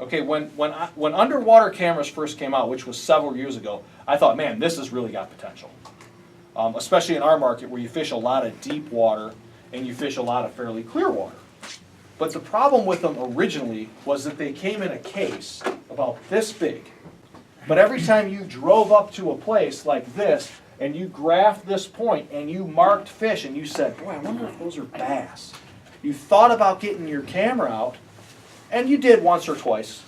Okay, when underwater cameras first came out, which was several years ago, I thought, man, this has really got potential. Especially in our market where you fish a lot of deep water and you fish a lot of fairly clear water. But the problem with them originally was that they came in a case about this big. But every time you drove up to a place like this and you graphed this point and you marked fish and you said, boy, I wonder if those are bass. You thought about getting your camera out, and you did once or twice.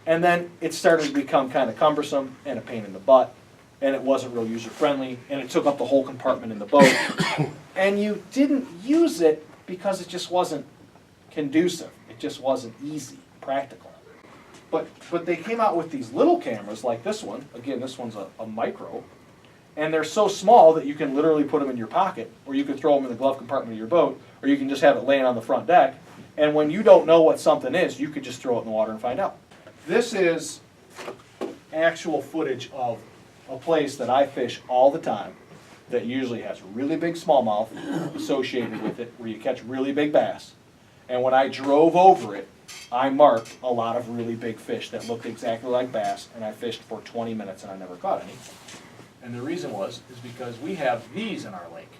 And then it started to become kind of cumbersome and a pain in the butt, and it wasn't real user-friendly, and it took up the whole compartment in the boat. And you didn't use it because it just wasn't conducive. It just wasn't easy, practical. But they came out with these little cameras like this one. Again, this one's a micro. And they're so small that you can literally put them in your pocket, or you can throw them in the glove compartment of your boat, or you can just have it laying on the front deck. And when you don't know what something is, you could just throw it in the water and find out. This is actual footage of a place that I fish all the time that usually has really big smallmouth associated with it, where you catch really big bass. And when I drove over it, I marked a lot of really big fish that looked exactly like bass, and I fished for 20 minutes and I never caught any. And the reason is because we have these in our lake.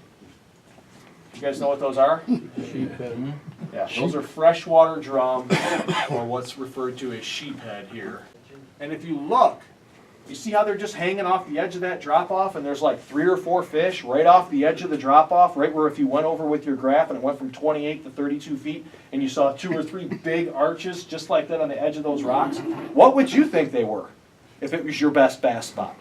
You guys know what those are? Yeah, those are freshwater drum, or what's referred to as sheephead here. And if you look, you see how they're just hanging off the edge of that drop-off, and there's like 3 or 4 fish right off the edge of the drop-off, right where if you went over with your graph and it went from 28 to 32 feet, and you saw 2 or 3 big arches just like that on the edge of those rocks, what would you think they were if it was your best bass spot?